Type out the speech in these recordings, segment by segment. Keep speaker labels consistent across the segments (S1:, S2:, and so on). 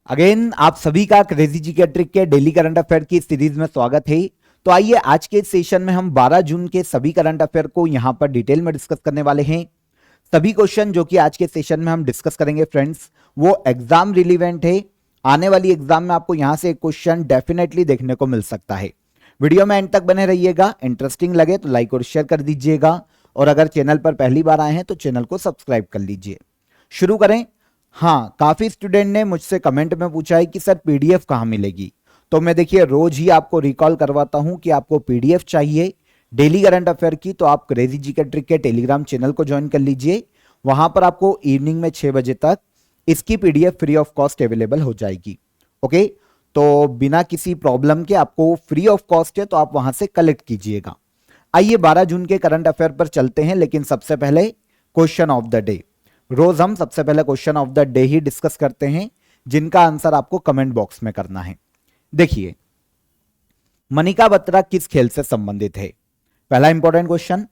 S1: Again आप सभी का क्रेजी जीके ट्रिक के डेली करंट अफेयर की सीरीज में स्वागत है। तो आइए आज के सेशन में हम 12 जून के सभी करंट अफेयर को यहां पर डिटेल में डिस्कस करने वाले हैं। सभी क्वेश्चन जो कि आज के सेशन में हम डिस्कस करेंगे फ्रेंड्स, वो एग्जाम रिलीवेंट है। आने वाली एग्जाम में आपको यहां से एक क्वेश्चन डेफिनेटली देखने को मिल सकता है। वीडियो में एंड तक बने रहिएगा। इंटरेस्टिंग लगे तो लाइक और शेयर कर दीजिएगा, और अगर चैनल पर पहली बार आए हैं तो चैनल को सब्सक्राइब कर लीजिए। शुरू करें। हाँ, काफी स्टूडेंट ने मुझसे कमेंट में पूछा है कि सर पीडीएफ कहाँ मिलेगी। तो मैं देखिए रोज ही आपको रिकॉल करवाता हूं कि आपको पीडीएफ चाहिए डेली करंट अफेयर की, तो आप क्रेजी जीके ट्रिक के टेलीग्राम चैनल को ज्वाइन कर लीजिए। वहां पर आपको इवनिंग में 6 बजे तक इसकी PDF free of cost available हो जाएगी। ओके, तो बिना किसी प्रॉब्लम के आपको फ्री ऑफ कॉस्ट है, तो आप वहां से कलेक्ट कीजिएगा। आइए 12 जून के करंट अफेयर पर चलते हैं, लेकिन सबसे पहले क्वेश्चन ऑफ द डे। रोज हम सबसे पहले question of the day he discuss करते हैं, जिनका आंसर आपको कमेंट बॉक्स में करना है। देखिए, मनिका बत्रा किस खेल से संबंधित है? पहला important question.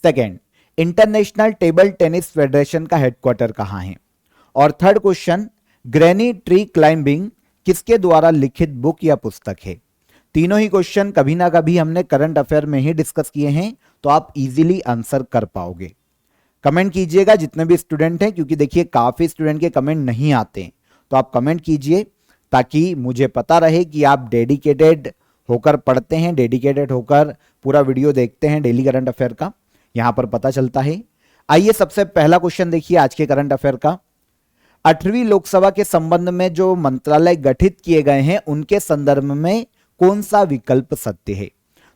S1: Second, international table tennis federation का हेडक्वार्टर कहां है? और third question, granny tree climbing किसके द्वारा लिखित बुक या पुस्तक है? तीनों ही क्वेश्चन कभी ना कभी हमने करंट अफेयर में ही डिस्कस किए हैं, तो आप इजीली आंसर कर पाओगे। कमेंट कीजिएगा जितने भी स्टूडेंट हैं, क्योंकि देखिए काफी स्टूडेंट के कमेंट नहीं आते हैं, तो आप कमेंट कीजिए ताकि मुझे पता रहे कि आप डेडिकेटेड होकर पढ़ते हैं, डेडिकेटेड होकर पूरा वीडियो देखते हैं डेली करंट अफेयर का, यहां पर पता चलता है। आइए सबसे पहला क्वेश्चन देखिए आज के करंट अफेयर का। 8वीं लोकसभा के संबंध में जो मंत्रालय गठित किए गए हैं, उनके संदर्भ में कौन सा विकल्प सत्य है?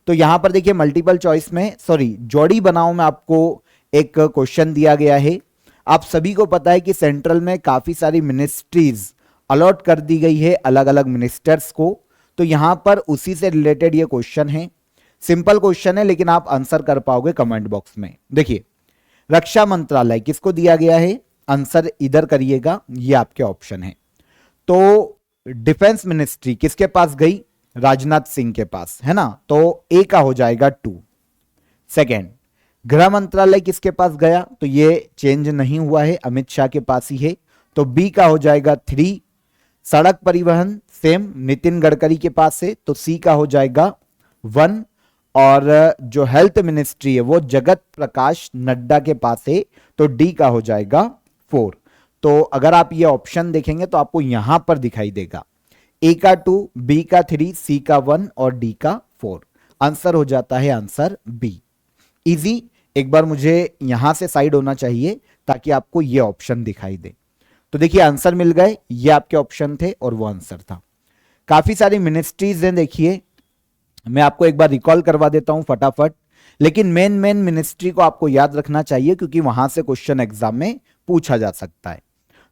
S1: तो यहां पर देखिए मल्टीपल चॉइस में, जोड़ी बनाओ में आपको एक क्वेश्चन दिया गया है। आप सभी को पता है कि सेंट्रल में काफी सारी मिनिस्ट्रीज अलॉट कर दी गई है अलग अलग मिनिस्टर्स को, तो यहां पर उसी से रिलेटेड ये क्वेश्चन है। सिंपल क्वेश्चन है, लेकिन आप आंसर कर पाओगे कमेंट बॉक्स में। देखिए, रक्षा मंत्रालय किसको दिया गया है? आंसर इधर करिएगा, ये आपके ऑप्शन है। तो डिफेंस मिनिस्ट्री किसके पास गई? राजनाथ सिंह के पास, है ना, तो ए का हो जाएगा 2। सेकेंड, गृह मंत्रालय किसके पास गया? तो ये चेंज नहीं हुआ है, अमित शाह के पास ही है, तो बी का हो जाएगा 3। सड़क परिवहन सेम नितिन गडकरी के पास है, तो सी का हो जाएगा 1। और जो हेल्थ मिनिस्ट्री है वो जगत प्रकाश नड्डा के पास है, तो डी का हो जाएगा 4। तो अगर आप ये ऑप्शन देखेंगे तो आपको यहां पर दिखाई देगा ए का 2, बी का 3, सी का 1 और डी का 4। आंसर हो जाता है आंसर बी। इजी, एक बार मुझे यहां से साइड होना चाहिए ताकि आपको ये ऑप्शन दिखाई दे। तो देखिए आंसर मिल गए, ये आपके ऑप्शन थे और वो आंसर था। काफी सारी मिनिस्ट्रीज हैं, देखिए मैं आपको एक बार रिकॉल करवा देता हूं फटाफट, लेकिन मेन मिनिस्ट्री को आपको याद रखना चाहिए क्योंकि वहां से क्वेश्चन एग्जाम में पूछा जा सकता है।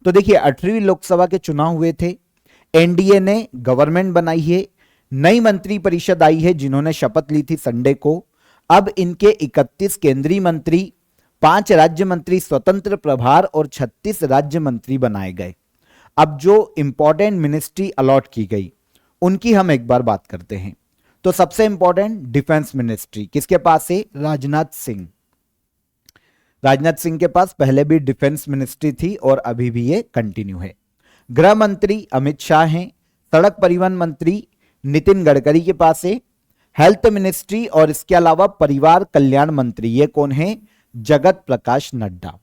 S1: तो देखिए 8वीं लोकसभा के चुनाव हुए थे, एनडीए ने गवर्नमेंट बनाई है, नई मंत्री परिषद आई है जिन्होंने शपथ ली थी संडे को। अब इनके 31 केंद्रीय मंत्री, 5 राज्य मंत्री स्वतंत्र प्रभार और 36 राज्य मंत्री बनाए गए। अब जो इंपॉर्टेंट मिनिस्ट्री अलॉट की गई उनकी हम एक बार बात करते हैं। तो सबसे इंपॉर्टेंट डिफेंस मिनिस्ट्री किसके पास है? राजनाथ सिंह। राजनाथ सिंह के पास पहले भी डिफेंस मिनिस्ट्री थी और अभी भी ये कंटिन्यू है। गृह मंत्री अमित शाह हैं। सड़क परिवहन मंत्री नितिन गडकरी के पास है। हेल्थ मिनिस्ट्री और इसके अलावा परिवार कल्याण मंत्री ये कौन है? जगत प्रकाश नड्डा।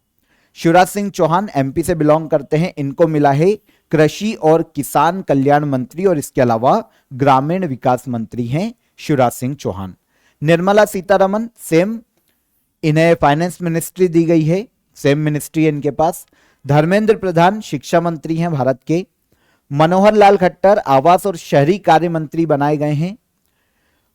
S1: शिवराज सिंह चौहान एमपी से बिलोंग करते हैं, इनको मिला है कृषि और किसान कल्याण मंत्री और इसके अलावा ग्रामीण विकास मंत्री हैं शिवराज सिंह चौहान। निर्मला सीतारमन सेम, इन्हें फाइनेंस मिनिस्ट्री दी गई है, सेम मिनिस्ट्री है इनके पास। धर्मेंद्र प्रधान शिक्षा मंत्री हैं भारत के। मनोहर लाल खट्टर आवास और शहरी कार्य मंत्री बनाए गए हैं।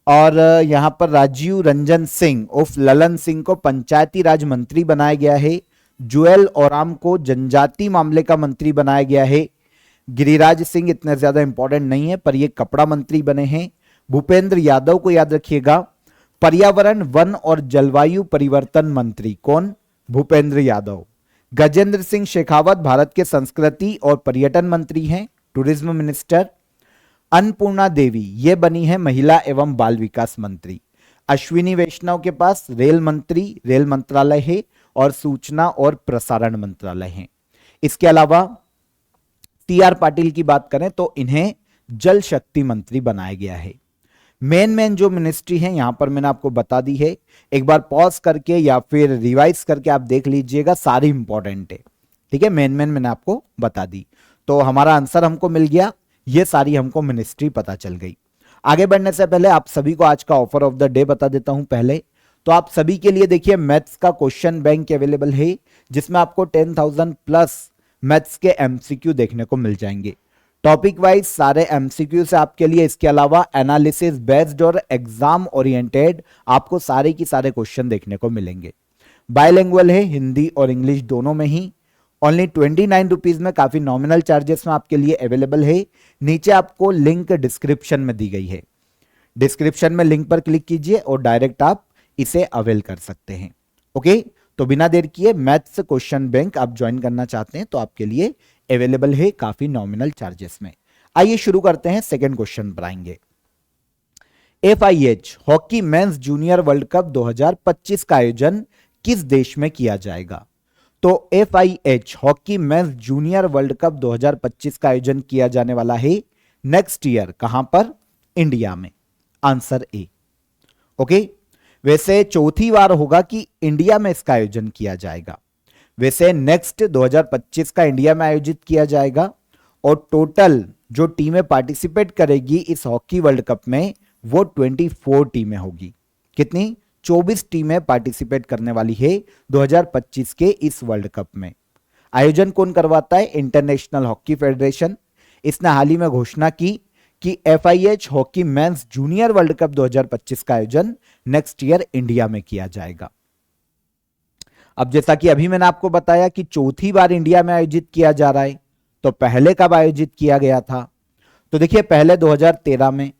S1: और यहां पर राजीव रंजन सिंह उर्फ ललन सिंह को पंचायती राज मंत्री बनाया गया है। जुएल ओराम को जनजाति मामले का मंत्री बनाया गया है। गिरिराज सिंह इतने ज्यादा इंपॉर्टेंट नहीं है, पर ये कपड़ा मंत्री बने हैं। भूपेंद्र यादव को याद रखिएगा, पर्यावरण वन और जलवायु परिवर्तन मंत्री कौन? भूपेंद्र यादव। गजेंद्र सिंह शेखावत भारत के संस्कृति और पर्यटन मंत्री हैं, टूरिज्म मिनिस्टर। अन्नपूर्णा देवी ये बनी है महिला एवं बाल विकास मंत्री। अश्विनी वैष्णव के पास रेल मंत्री, रेल मंत्रालय है और सूचना और प्रसारण मंत्रालय है। इसके अलावा टी.आर. पाटिल की बात करें तो इन्हें जल शक्ति मंत्री बनाया गया है। मेन जो मिनिस्ट्री है यहां पर मैंने आपको बता दी है, एक बार पॉज करके या फिर रिवाइज करके आप देख लीजिएगा, सारी इंपॉर्टेंट है। ठीक है, मेन मैंने आपको बता दी, तो हमारा आंसर हमको मिल गया, ये सारी हमको मिनिस्ट्री पता चल गई। आगे बढ़ने से पहले आप सभी को आज का ऑफर ऑफ द डे बता देता हूं। पहले तो आप सभी के लिए देखिए मैथ्स का क्वेश्चन बैंक अवेलेबल है, जिसमें आपको 10,000 प्लस मैथ्स के एमसीक्यू देखने को मिल जाएंगे, टॉपिक वाइज सारे एमसीक्यू से आपके लिए। इसके अलावा एनालिसिस बेस्ड और एग्जाम ओरिएंटेड आपको सारे की सारे क्वेश्चन देखने को मिलेंगे। बायलिंगुअल है, हिंदी और इंग्लिश दोनों में ही। ओनली 29 रुपीज में, काफी नॉमिनल चार्जेस में आपके लिए अवेलेबल है। नीचे आपको लिंक डिस्क्रिप्शन में दी गई है, डिस्क्रिप्शन में लिंक पर क्लिक कीजिए और डायरेक्ट आप इसे अवेल कर सकते हैं। ओके, तो बिना देर किए मैथ्स क्वेश्चन बैंक आप ज्वाइन करना चाहते हैं तो आपके लिए अवेलेबल है काफी नॉमिनल चार्जेस में। आइए शुरू करते हैं, सेकंड क्वेश्चन पर आएंगे। FIH hockey mains junior world cup 2025 का आयोजन किस देश में किया जाएगा? तो FIH hockey mains junior world cup 2025 का आयोजन किया जाने वाला है नेक्स्ट ईयर, कहां पर? इंडिया में, आंसर ए। ओके, वैसे चौथी बार होगा कि इंडिया में इसका आयोजन किया जाएगा। वैसे नेक्स्ट 2025 का इंडिया में आयोजित किया जाएगा और टोटल जो टीमें पार्टिसिपेट करेगी इस हॉकी वर्ल्ड कप में वो 24 टीमें होगी। कितनी? 24 टीमें पार्टिसिपेट करने वाली है 2025 के इस वर्ल्ड कप में। आयोजन कौन करवाता है? International hockey federation. इसने हाल ही में घोषणा की कि FIH hockey mains junior world cup 2025 का आयोजन नेक्स्ट ईयर इंडिया में किया जाएगा। अब जैसा कि अभी मैंने आपको बताया कि चौथी बार इंडिया में आयोजित किया जा रहा है, तो पहले कब आयोजित किया गया था? तो देखिए, पहले 2013 में,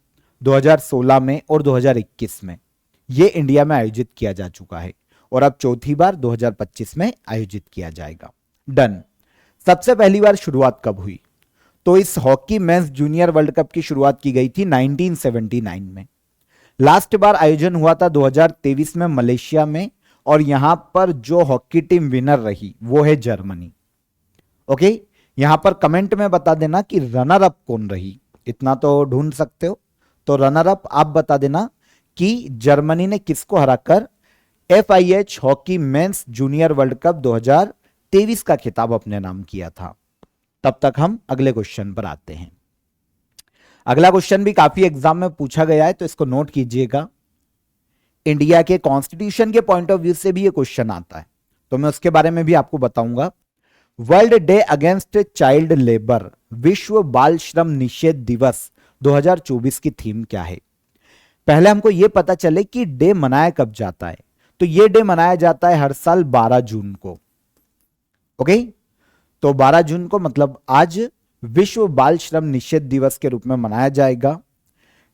S1: 2016 में और 2021 में ये इंडिया में आयोजित किया जा चुका है और अब चौथी बार 2025 में आयोजित किया जाएगा। डन। सबसे पहली बार शुरुआत कब हुई? तो इस hockey mains junior world cup की शुरुआत की गई थी 1979 में। लास्ट बार आयोजन हुआ था 2023 में मलेशिया में, और यहां पर जो हॉकी टीम विनर रही वो है जर्मनी। ओके, यहां पर कमेंट में बता देना कि रनर अप कौन रही, इतना तो ढूंढ सकते हो। तो रनर अप आप बता देना कि जर्मनी ने किसको हराकर FIH hockey mains junior world cup 2023 का खिताब अपने नाम किया था। तब तक हम अगले क्वेश्चन पर आते हैं। अगला क्वेश्चन भी काफी एग्जाम में पूछा गया है, तो इसको नोट कीजिएगा। इंडिया के कॉन्स्टिट्यूशन के पॉइंट ऑफ व्यू से भी ये क्वेश्चन आता है, तो मैं उसके बारे में भी आपको बताऊंगा। World day against child labour, विश्व बाल श्रम निषेध दिवस 2024 की थीम क्या है? पहले हमको यह पता चले कि डे मनाया कब जाता है। तो यह डे मनाया जाता है हर साल 12 जून को। ओके, तो 12 जून को मतलब आज विश्व बाल श्रम निषेध दिवस के रूप में मनाया जाएगा।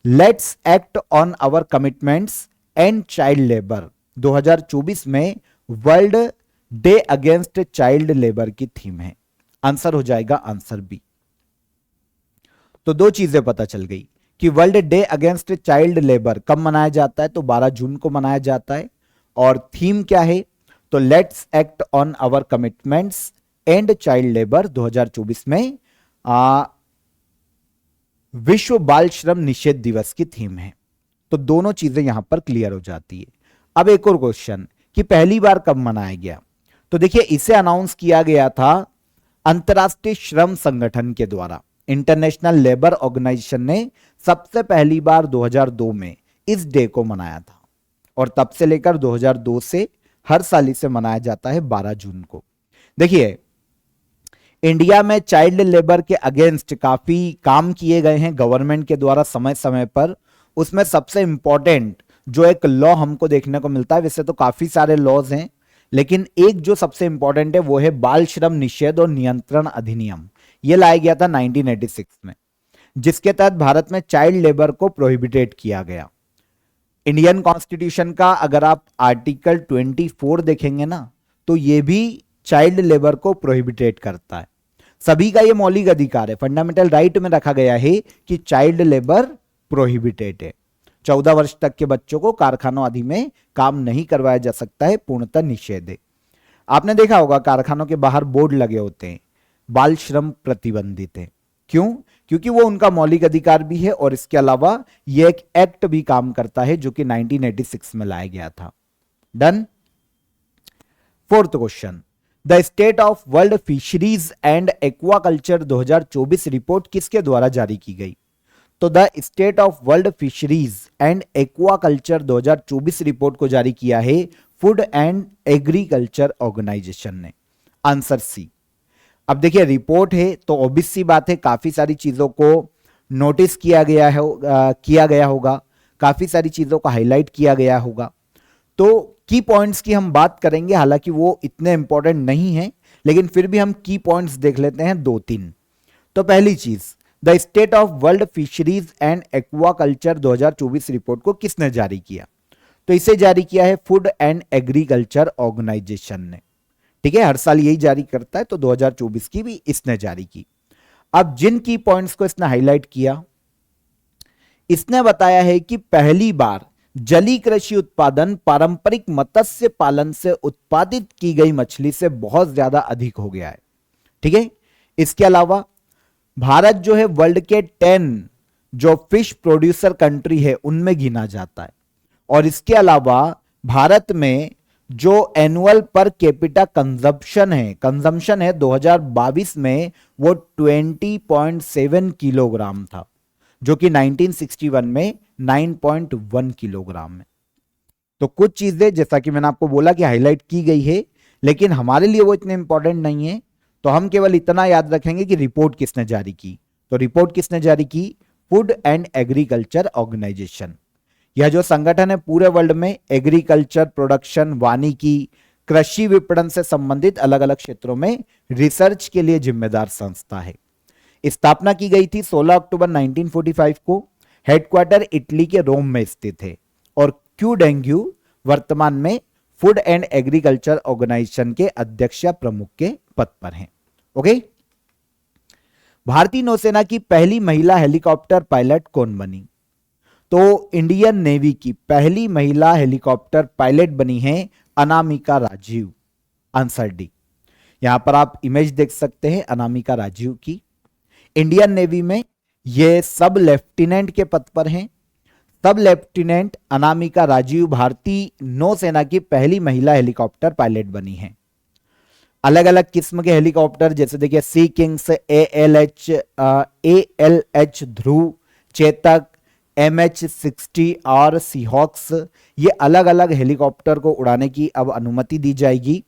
S1: Let's act on our commitments and child labour 2024 में world day against child labour की थीम है। आंसर हो जाएगा आंसर बी। तो दो चीजें पता चल गई कि world day against child labour कब मनाया जाता है, तो 12 जून को मनाया जाता है। और थीम क्या है? तो let's act on our commitments and child labour 2024 में विश्व बाल श्रम निषेध दिवस की थीम है। तो दोनों चीजें यहां पर क्लियर हो जाती है। अब एक और क्वेश्चन कि पहली बार कब मनाया गया? तो देखिए, इसे अनाउंस किया गया था अंतरराष्ट्रीय श्रम संगठन के द्वारा। इंटरनेशनल लेबर ऑर्गेनाइजेशन ने सबसे पहली बार 2002 में इस डे को मनाया था, और तब से लेकर 2002 से हर साल इसे मनाया जाता है 12 जून को। देखिए, इंडिया में चाइल्ड लेबर के अगेंस्ट काफी काम किए गए हैं गवर्नमेंट के द्वारा समय समय पर। उसमें सबसे इंपॉर्टेंट जो एक लॉ हमको देखने को मिलता है, वैसे तो काफी सारे लॉज हैं, लेकिन एक जो सबसे इंपॉर्टेंट है वो है बाल श्रम निषेध और नियंत्रण अधिनियम। यह लाया गया था 1986 में, जिसके तहत भारत में चाइल्ड लेबर को प्रोहिबिटेड किया गया। इंडियन कॉन्स्टिट्यूशन का अगर आप आर्टिकल 24 देखेंगे ना, तो यह भी चाइल्ड लेबर को प्रोहिबिटेड करता है। सभी का यह मौलिक अधिकार है, फंडामेंटल राइट में रखा गया है कि चाइल्ड लेबर प्रोहिबिटेड है। 14 वर्ष तक के बच्चों को कारखानों आदि में काम नहीं करवाया जा सकता है, पूर्णतः निषेध है। आपने देखा होगा कारखानों के बाहर बोर्ड लगे होते हैं, बाल श्रम प्रतिबंधित है। क्यों? क्योंकि वो उनका मौलिक अधिकार भी है और इसके अलावा ये एक एक्ट भी काम करता है जो कि 1986 में लाया गया था। Done. Fourth question, the state of world fisheries and aquaculture 2024 report किसके द्वारा जारी की गई? तो the state of world fisheries and aquaculture 2024 report को जारी किया है फूड एंड एग्रीकल्चर ऑर्गेनाइजेशन ने। Answer C. अब देखिए रिपोर्ट है तो ऑब्वियस सी बात है काफी सारी चीजों को नोटिस किया गया होगा, काफी सारी चीजों को हाईलाइट किया गया होगा। तो की पॉइंट्स की हम बात करेंगे, हालांकि वो इतने इंपॉर्टेंट नहीं है, लेकिन फिर भी हम की पॉइंट्स देख लेते हैं 2-3। तो पहली चीज, the state of world fisheries and aquaculture 2024 report को किसने जारी किया? तो इसे जारी किया है फूड एंड एग्रीकल्चर ऑर्गेनाइजेशन ने। ठीक है, हर साल यही जारी करता है, तो 2024 की भी इसने जारी की। अब जिन की पॉइंट्स को इसने हाईलाइट किया, इसने बताया है कि पहली बार जलीय कृषि उत्पादन पारंपरिक मत्स्य पालन से उत्पादित की गई मछली से बहुत ज्यादा अधिक हो गया है। ठीक है, इसके अलावा भारत जो है वर्ल्ड के 10 जो फिश प्रोड्यूसर कंट्री है उनमें गिना जाता है। और इसके अलावा भारत में जो एनुअल पर कैपिटा कंजम्पशन है 2022 में वो 20.7 किलोग्राम था, जो कि 1961 में 9.1 किलोग्राम है। तो कुछ चीजें जैसा कि मैंने आपको बोला कि हाईलाइट की गई है, लेकिन हमारे लिए वो इतने इंपॉर्टेंट नहीं है, तो हम केवल इतना याद रखेंगे कि रिपोर्ट किसने जारी की। तो रिपोर्ट किसने जारी की? Food and agriculture organisation. यह जो संगठन है पूरे वर्ल्ड में एग्रीकल्चर प्रोडक्शन, वानिकी, कृषि विपणन से संबंधित अलग अलग क्षेत्रों में रिसर्च के लिए जिम्मेदार संस्था है। स्थापना की गई थी 16 अक्टूबर 1945 को। हेडक्वार्टर इटली के रोम में स्थित है और क्यू डेंग्यू वर्तमान में फूड एंड एग्रीकल्चर ऑर्गेनाइजेशन के अध्यक्ष या प्रमुख के पद पर हैं। ओके, भारतीय नौसेना की पहली महिला हेलीकॉप्टर पायलट कौन बनी? तो इंडियन नेवी की पहली महिला हेलीकॉप्टर पायलट बनी है अनामिका राजीव। Answer D. यहां पर आप इमेज देख सकते हैं अनामिका राजीव की। इंडियन नेवी में ये सब लेफ्टिनेंट के पद पर हैं। सब लेफ्टिनेंट अनामिका राजीव भारतीय नौसेना की पहली महिला हेलीकॉप्टर पायलट बनी है। अलग अलग किस्म के हेलीकॉप्टर जैसे देखिए सी किंग्स, ALH ध्रुव, चेतक, MH-60 और सीहॉक्स, ये अलग अलग हेलीकॉप्टर को उड़ाने की अब अनुमति दी जाएगी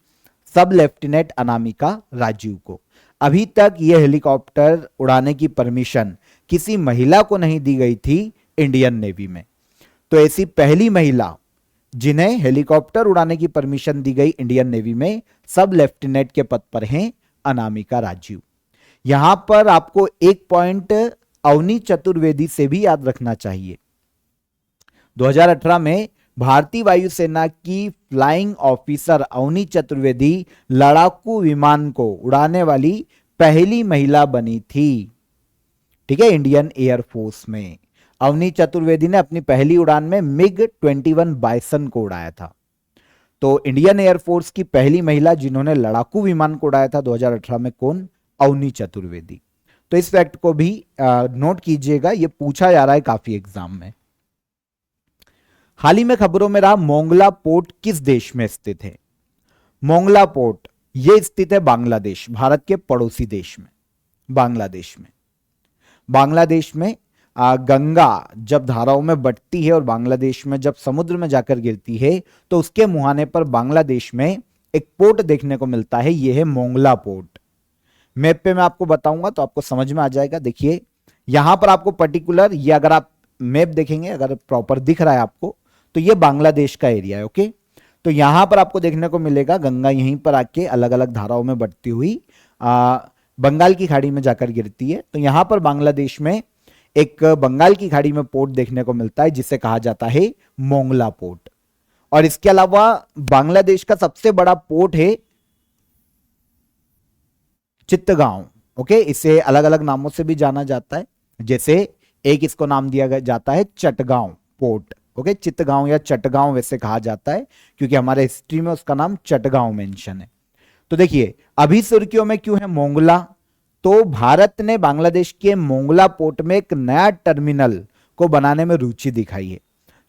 S1: सब लेफ्टिनेंट अनामिका राजीव को। अभी तक ये हेलीकॉप्टर उड़ाने की परमिशन किसी महिला को नहीं दी गई थी इंडियन नेवी में। तो ऐसी पहली महिला जिन्हें हेलीकॉप्टर उड़ाने की परमिशन दी गई इंडियन नेवी में सब लेफ्टिनेंट के पद पर हैं अनामिका राजीव। यहां पर आपको एक पॉइंट अवनी चतुर्वेदी से भी याद रखना चाहिए। 2018 में भारतीय वायुसेना की फ्लाइंग ऑफिसर अवनी चतुर्वेदी लड़ाकू विमान को उड़ाने वाली पहली महिला बनी थी। ठीक है, इंडियन एयरफोर्स में अवनी चतुर्वेदी ने अपनी पहली उड़ान में MiG-21 बाइसन को उड़ाया था। तो इंडियन एयरफोर्स की पहली महिला जिन्होंने लड़ाकू विमान को उड़ाया था 2018 में कौन? अवनी चतुर्वेदी। तो इस फैक्ट को भी नोट कीजिएगा, ये पूछा जा रहा है काफी एग्जाम में। हाल ही में खबरों में रहा मोंगला पोर्ट किस देश में स्थित है? मोंगला पोर्ट ये स्थित है बांग्लादेश, भारत के पड़ोसी देश में, बांग्लादेश में। बांग्लादेश में गंगा जब धाराओं में बटती है और बांग्लादेश में जब समुद्र में जाकर गिरती है तो उसके मुहाने पर बांग्लादेश में एक पोर्ट देखने को मिलता है, यह है मोंगला पोर्ट। मैप पे मैं आपको बताऊंगा तो आपको समझ में आ जाएगा। देखिए यहां पर आपको पर्टिकुलर, ये अगर आप मैप देखेंगे अगर प्रॉपर दिख रहा है आपको, तो ये बांग्लादेश का एरिया है। ओके, तो यहां पर आपको देखने को मिलेगा गंगा यहीं पर आके अलग अलग धाराओं में बढ़ती हुई बंगाल की खाड़ी में जाकर गिरती है। तो यहां पर बांग्लादेश में एक बंगाल की खाड़ी में पोर्ट देखने को मिलता है जिसे कहा जाता है मोंगला पोर्ट। और इसके अलावा बांग्लादेश का सबसे बड़ा पोर्ट है चित्तगांव। ओके, इसे अलग अलग नामों से भी जाना जाता है, जैसे एक इसको नाम दिया जाता है चटगांव पोर्ट। ओके, चित्तगांव या चटगांव वैसे कहा जाता है क्योंकि हमारे हिस्ट्री में उसका नाम चटगांव मेंशन है। तो देखिए अभी सुर्खियों में क्यों है मोंगला? तो भारत ने बांग्लादेश के मोंगला पोर्ट में एक नया टर्मिनल को बनाने में रुचि दिखाई है,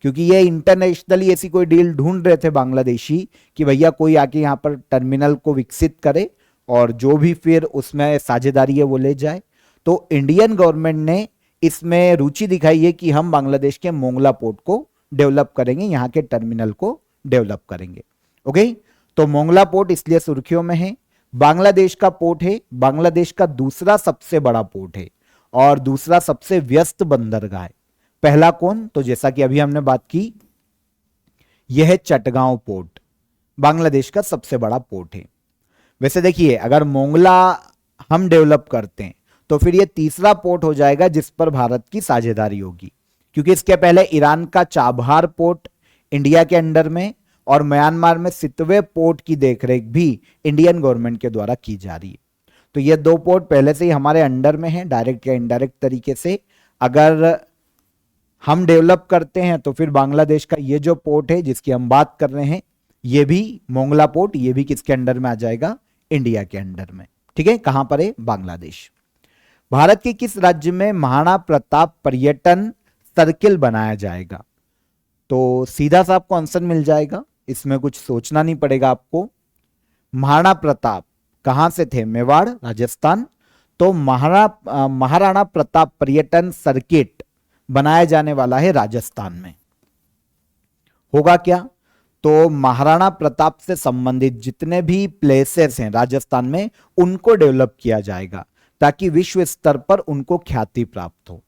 S1: क्योंकि ये इंटरनेशनली ऐसी कोई डील ढूंढ रहे थे बांग्लादेशी कि भैया कोई आके यहाँ पर टर्मिनल को विकसित करे और जो भी फिर उसमें साझेदारी है वो ले जाए। तो इंडियन गवर्नमेंट ने इसमें रुचि दिखाई है कि हम बांग्लादेश के मोंगला पोर्ट को डेवलप करेंगे, यहाँ के टर्मिनल को डेवलप करेंगे। ओके, तो मोंगला पोर्ट इसलिए सुर्खियों में है, बांग्लादेश का पोर्ट है, बांग्लादेश का दूसरा सबसे बड़ा पोर्ट है और दूसरा सबसे व्यस्त बंदरगाह है। पहला कौन? तो जैसा कि अभी हमने बात की, यह है चटगांव पोर्ट, बांग्लादेश का सबसे बड़ा पोर्ट है। वैसे देखिए, अगर मोंगला हम डेवलप करते हैं तो फिर यह तीसरा पोर्ट हो जाएगा जिस पर भारत की साझेदारी होगी, क्योंकि इसके पहले ईरान का चाबहार पोर्ट इंडिया के अंडर में और म्यांमार में सितवे पोर्ट की देखरेख भी इंडियन गवर्नमेंट के द्वारा की जा रही है। तो ये दो पोर्ट पहले से ही हमारे अंडर में हैं, डायरेक्ट या इनडायरेक्ट तरीके से। अगर हम डेवलप करते हैं तो फिर बांग्लादेश का ये जो पोर्ट है जिसकी हम बात कर रहे हैं, ये भी मोंगला पोर्ट, ये भी किसके अंडर में आ जाएगा? इंडिया के अंडर में। ठीक है, कहां पर है? बांग्लादेश। भारत के किस राज्य में महाराणा प्रताप पर्यटन सर्किल बनाया जाएगा? तो सीधा सा आपको आंसर मिल जाएगा, इसमें कुछ सोचना नहीं पड़ेगा आपको। महाराणा प्रताप कहां से थे? मेवाड़, राजस्थान। तो महाराणा प्रताप पर्यटन सर्किट बनाया जाने वाला है राजस्थान में। होगा क्या? तो महाराणा प्रताप से संबंधित जितने भी प्लेसेस हैं राजस्थान में, उनको डेवलप किया जाएगा ताकि विश्व स्तर पर उनको ख्याति प्राप्त हो।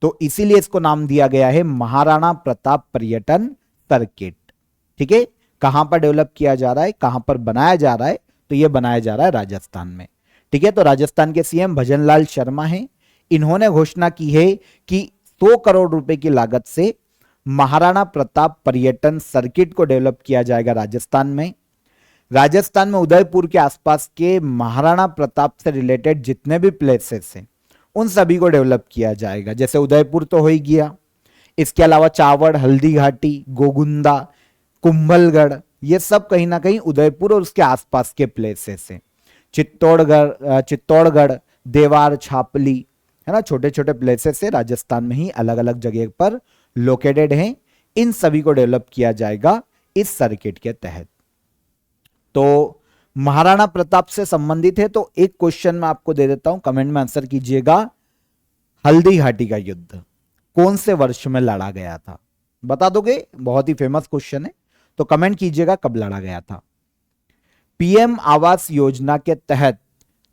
S1: तो इसीलिए इसको नाम दिया गया है महाराणा प्रताप पर्यटन सर्किट। ठीक है, कहां पर डेवलप किया जा रहा है, कहां पर बनाया जा रहा है? तो यह बनाया जा रहा है राजस्थान में। ठीक है, तो राजस्थान के सीएम भजनलाल शर्मा हैं, इन्होंने घोषणा की है कि 100 करोड़ रुपए की लागत से महाराणा प्रताप पर्यटन सर्किट को डेवलप किया जाएगा राजस्थान में। राजस्थान में उदयपुर के आसपास के महाराणा प्रताप से रिलेटेड जितने भी प्लेसेस हैं उन सभी को डेवलप किया जाएगा। जैसे उदयपुर तो हो ही गया, इसके अलावा चावड़, हल्दी घाटी, गोगुंदा, कुंभलगढ़, ये सब कहीं ना कहीं उदयपुर और उसके आसपास के प्लेसेस हैं। चित्तौड़गढ़, देवार, छापली, है ना, छोटे छोटे प्लेसेस है राजस्थान में ही, अलग अलग जगह पर लोकेटेड हैं। इन सभी को डेवलप किया जाएगा इस सर्किट के तहत। तो महाराणा प्रताप से संबंधित है, तो एक क्वेश्चन मैं आपको दे देता हूं, कमेंट में आंसर कीजिएगा। हल्दी घाटी का युद्ध कौन से वर्ष में लड़ा गया था? बता दोगे? बहुत ही फेमस क्वेश्चन है, तो कमेंट कीजिएगा कब लड़ा गया था। पीएम आवास योजना के तहत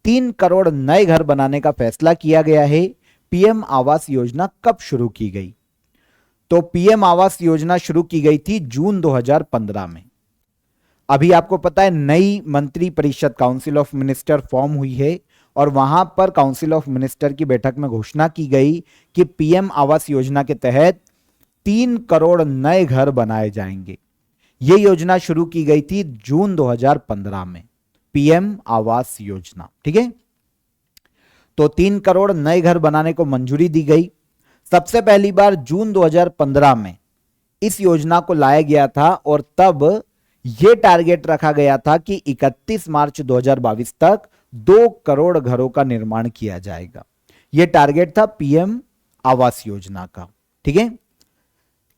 S1: 3 करोड़ नए घर बनाने का फैसला किया गया है। पीएम आवास योजना कब शुरू की गई? तो पीएम आवास योजना शुरू की गई थी जून 2015 में। अभी आपको पता है नई मंत्री परिषद काउंसिल ऑफ मिनिस्टर फॉर्म हुई है और वहां पर काउंसिल ऑफ मिनिस्टर की बैठक में घोषणा की गई कि पीएम आवास योजना के तहत 3 करोड़ नए घर बनाए जाएंगे। यह योजना शुरू की गई थी जून 2015 में, पीएम आवास योजना। ठीक है, तो 3 करोड़ नए घर बनाने को मंजूरी दी गई। सबसे पहली बार जून 2015 में इस योजना को लाया गया था और तब यह टारगेट रखा गया था कि 31 मार्च 2022 तक 2 करोड़ घरों का निर्माण किया जाएगा। यह टारगेट था पीएम आवास योजना का। ठीक है,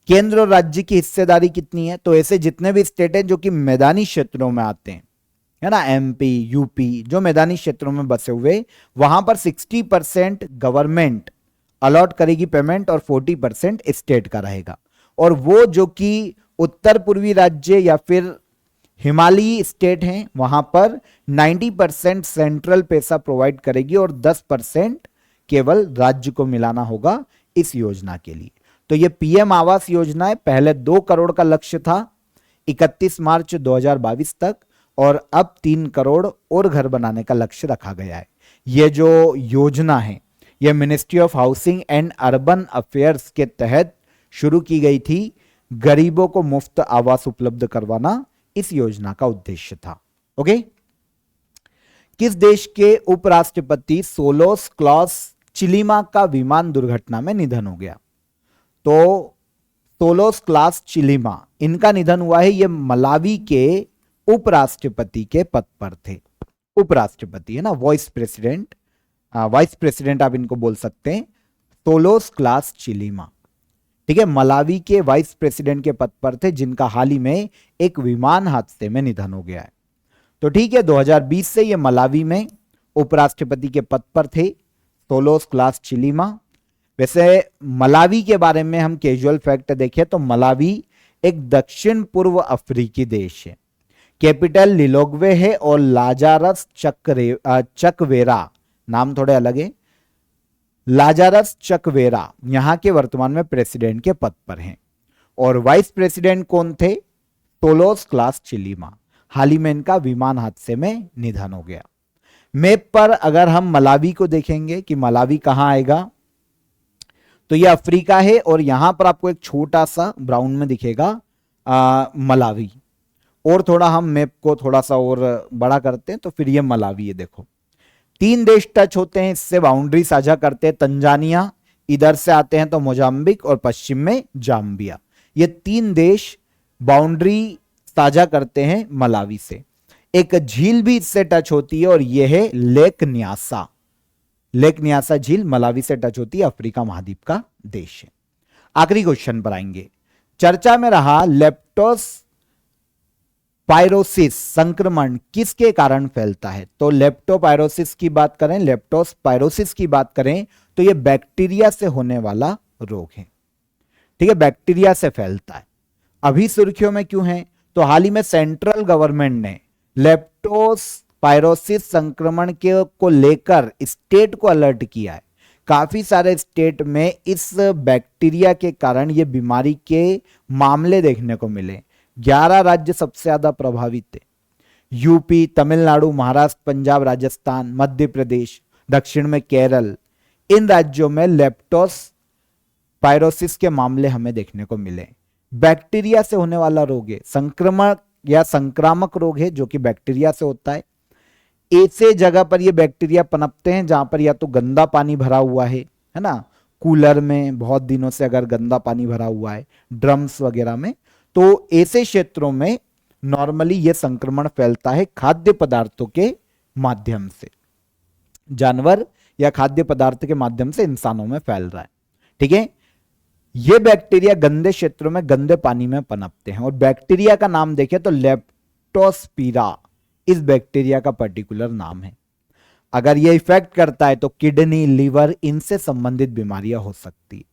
S1: केंद्र और राज्य की हिस्सेदारी कितनी है? तो ऐसे जितने भी स्टेट हैं जो कि मैदानी क्षेत्रों में आते हैं, है ना, एमपी, यूपी, जो मैदानी क्षेत्रों में बसे हुए, वहां पर 60% गवर्नमेंट अलॉट करेगी पेमेंट और 40% स्टेट का रहेगा। और वो जो कि उत्तर पूर्वी राज्य या फिर हिमालयी स्टेट हैं, वहां पर 90% सेंट्रल पैसा प्रोवाइड करेगी और 10% केवल राज्य को मिलाना होगा इस योजना के लिए। तो ये पीएम आवास योजना है, पहले 2 करोड़ का लक्ष्य था 31 मार्च 2022 तक, और अब 3 करोड़ और घर बनाने का लक्ष्य रखा गया है। यह जो योजना है यह ministry of housing and urban affairs के तहत शुरू की गई थी। गरीबों को मुफ्त आवास उपलब्ध करवाना इस योजना का उद्देश्य था। ओके, किस देश के उपराष्ट्रपति सोलोस क्लॉस चिलिमा का विमान दुर्घटना में निधन हो गया? तो सोलोस क्लॉस चिलिमा, इनका निधन हुआ है। ये मलावी के उपराष्ट्रपति के पद पर थे। उपराष्ट्रपति है ना, वाइस प्रेसिडेंट, वाइस प्रेसिडेंट आप इनको बोल सकते हैं, सोलोस क्लास चिलीमा। ठीक है, मलावी के वाइस प्रेसिडेंट के पद पर थे, जिनका हाल ही में एक विमान हादसे में निधन हो गया है। तो ठीक है, 2020 से ये मलावी में उपराष्ट्रपति के पद पर थे, सोलोस क्लास चिलीमा। वैसे मलावी के बारे में हम कैजुअल फैक्ट देखें तो मलावी एक दक्षिण पूर्व अफ्रीकी देश है। कैपिटल लिलोग्वे है और लाजारस चकवेरा, नाम थोड़े अलग है, लाजारस चकवेरा यहां के वर्तमान में प्रेसिडेंट के पद पर हैं। और वाइस प्रेसिडेंट कौन थे? Saulos class चिलीमा। हाल ही में इनका विमान हादसे में निधन हो गया। मैप पर अगर हम मलावी को देखेंगे कि मलावी कहां आएगा, तो ये अफ्रीका है और यहां पर आपको एक छोटा सा ब्राउन में दिखेगा मलावी। और थोड़ा हम मैप को थोड़ा सा और बड़ा करते हैं तो फिर ये मलावी है। देखो 3 देश टच होते हैं, इससे बाउंड्री साझा करते हैं। तंजानिया, इधर से आते हैं तो मोजाम्बिक और पश्चिम में जाम्बिया। ये 3 देश बाउंड्री साझा करते हैं मलावी से। एक झील भी इससे टच होती है और यह है लेक न्यासा। लेक न्यासा झील मलावी से टच होती है, अफ्रीका महाद्वीप का देश है। आखिरी क्वेश्चन पर आएंगे। चर्चा में रहा लेप्टोस्पाइरोसिस संक्रमण किसके कारण फैलता है? तो लेप्टोस्पाइरोसिस की बात करें तो यह बैक्टीरिया से होने वाला रोग है। ठीक है, बैक्टीरिया से फैलता है। अभी सुर्खियों में क्यों है? तो हाल ही में सेंट्रल गवर्नमेंट ने लेप्टोस्पाइरोसिस संक्रमण को लेकर स्टेट को अलर्ट किया है। काफी सारे स्टेट में इस बैक्टीरिया के कारण ये बीमारी के मामले देखने को मिले। 11 राज्य सबसे ज्यादा प्रभावित है, यूपी, तमिलनाडु, महाराष्ट्र, पंजाब, राजस्थान, मध्य प्रदेश, दक्षिण में केरल। इन राज्यों में लेप्टोस्पाइरोसिस के मामले हमें देखने को मिले। बैक्टीरिया से होने वाला रोग है, संक्रमण या संक्रामक रोग है जो कि बैक्टीरिया से होता है। ऐसे जगह पर ये बैक्टीरिया पनपते हैं जहां पर या तो गंदा पानी भरा हुआ है ना, कूलर में बहुत दिनों से अगर गंदा पानी भरा हुआ है, ड्रम्स वगैरह में, तो ऐसे क्षेत्रों में नॉर्मली ये संक्रमण फैलता है खाद्य पदार्थों के माध्यम से। जानवर या खाद्य पदार्थ के माध्यम से इंसानों में फैल रहा है। ठीक है, ये बैक्टीरिया गंदे क्षेत्रों में गंदे पानी में पनपते हैं। और बैक्टीरिया का नाम देखें तो लेप्टोस्पिरा इस बैक्टीरिया का पर्टिकुलर नाम है। अगर ये इफेक्ट करता है तो किडनी, लीवर, इनसे संबंधित बीमारियां हो सकती है।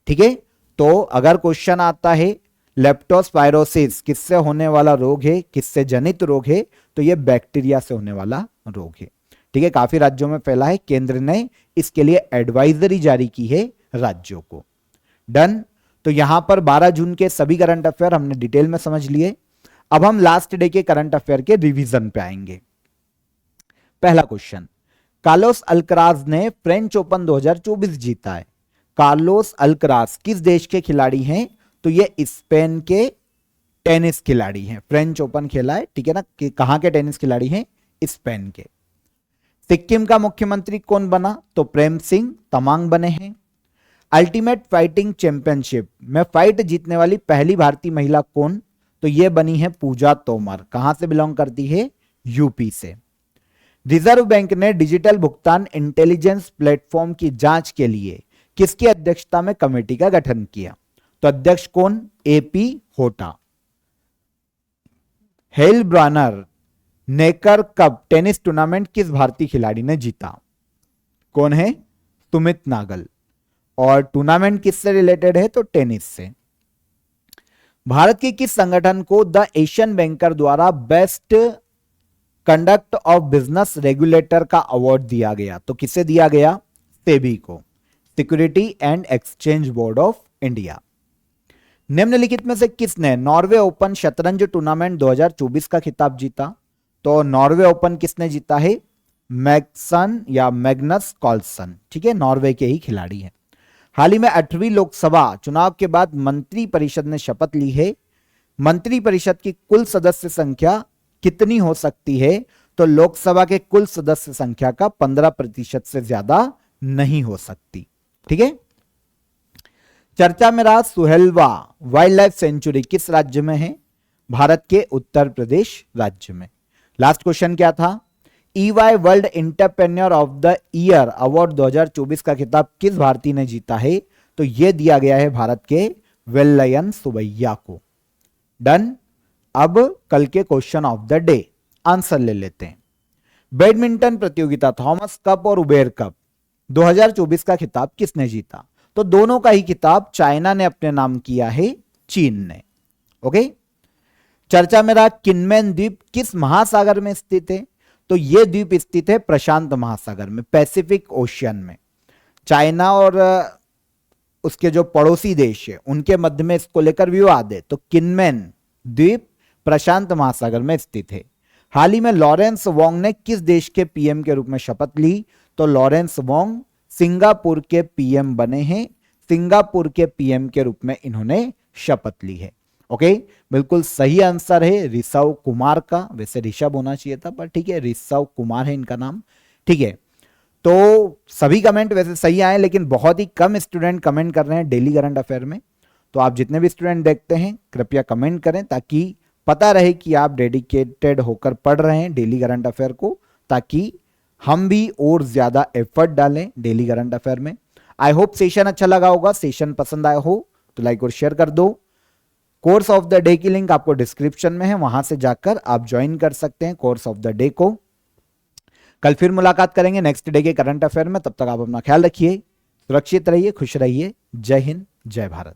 S1: ठीक है, तो अगर क्वेश्चन आता है लेप्टोस्पाइरोसिस किससे होने वाला रोग है, किससे जनित रोग है, तो यह बैक्टीरिया से होने वाला रोग है। ठीक है, काफी राज्यों में फैला है। केंद्र ने इसके लिए एडवाइजरी जारी की है राज्यों को। डन। तो यहां पर 12 जून के सभी करंट अफेयर हमने डिटेल में समझ लिए। अब हम लास्ट डे के करंट अफेयर के रिवीजन पे आएंगे। पहला क्वेश्चन, कार्लोस अल्कराज ने फ्रेंच ओपन 2024 जीता है। कार्लोस अल्कराज किस देश के खिलाड़ी हैं? तो ये स्पेन के टेनिस खिलाड़ी हैं। फ्रेंच ओपन खेला है, ठीक है ना, कि कहां के टेनिस खिलाड़ी हैं? स्पेन के। सिक्किम का मुख्यमंत्री कौन बना? तो प्रेम सिंह तमांग बने हैं। अल्टीमेट फाइटिंग चैंपियनशिप में फाइट जीतने वाली पहली भारतीय महिला कौन? तो यह बनी है पूजा तोमर। कहां से बिलोंग करती है? यूपी से। रिजर्व बैंक ने डिजिटल भुगतान इंटेलिजेंस प्लेटफॉर्म की जांच के लिए किसकी अध्यक्षता में कमेटी का गठन किया? तो अध्यक्ष कौन? एपी होटा। हेल ब्रानर नेकर कप टेनिस टूर्नामेंट किस भारतीय खिलाड़ी ने जीता? कौन है? सुमित नागल। और टूर्नामेंट किससे रिलेटेड है? तो टेनिस से। भारत के किस संगठन को द एशियन बैंकर द्वारा best conduct of business regulator का अवार्ड दिया गया? तो किसे दिया गया? सेबी को, security and exchange board of India. निम्नलिखित में से किसने नॉर्वे ओपन शतरंज टूर्नामेंट 2024 का खिताब जीता? तो नॉर्वे ओपन किसने जीता है? मैग्सन या मैग्नस कार्लसन। ठीक है, नॉर्वे के ही खिलाड़ी हैं। हाल ही में 8वीं लोकसभा चुनाव के बाद मंत्री परिषद ने शपथ ली है। मंत्री परिषद की कुल सदस्य संख्या कितनी हो सकती है? तो लोकसभा के कुल सदस्य संख्या का 15% से ज्यादा नहीं हो सकती। ठीक है, चर्चा में रहा सुहेलवा वाइल्ड लाइफ सेंचुरी किस राज्य में है? भारत के उत्तर प्रदेश राज्य में। लास्ट क्वेश्चन क्या था? EY world entrepreneur of the year award 2024 का खिताब किस भारतीय ने जीता है? तो यह दिया गया है भारत के वेलयन सुवैया को। डन। अब कल के question of the day answer ले लेते हैं। बैडमिंटन प्रतियोगिता थॉमस कप और उबेर कप 2024 का खिताब किसने जीता? तो दोनों का ही खिताब चाइना ने अपने नाम किया है, चीन ने। ओके। चर्चा में रहा किनमेन द्वीप किस महासागर में स्थित है? तो यह द्वीप स्थित है प्रशांत महासागर में, पैसिफिक ओशियन में। चाइना और उसके जो पड़ोसी देश है उनके मध्य में इसको लेकर विवाद है। तो किनमेन द्वीप प्रशांत महासागर में स्थित है। हाल ही में लॉरेंस वोंग ने किस देश के पीएम के रूप में शपथ ली? तो लॉरेंस वोंग सिंगापुर के पीएम बने हैं। सिंगापुर के पीएम के रूप में इन्होंने शपथ ली है। ओके, बिल्कुल सही आंसर है ऋषभ कुमार का। वैसे ऋषभ होना चाहिए था पर ठीक है, ऋषभ कुमार है इनका नाम। ठीक है, तो सभी कमेंट वैसे सही आए, लेकिन बहुत ही कम स्टूडेंट कमेंट कर रहे हैं डेली करंट अफेयर में। तो आप जितने भी स्टूडेंट देखते हैं कृपया कमेंट करें ताकि पता रहे कि आप डेडिकेटेड होकर पढ़ रहे हैं डेली करंट अफेयर को, ताकि हम भी और ज्यादा एफर्ट डालें डेली करंट अफेयर में। आई होप सेशन अच्छा लगा होगा। सेशन पसंद आया हो तो लाइक और शेयर कर दो। कोर्स ऑफ द डे की लिंक आपको डिस्क्रिप्शन में है, वहां से जाकर आप ज्वाइन कर सकते हैं कोर्स ऑफ द डे को। कल फिर मुलाकात करेंगे नेक्स्ट डे के करंट अफेयर में। तब तक आप अपना ख्याल रखिए, सुरक्षित रहिए, खुश रहिए। जय हिंद, जय भारत।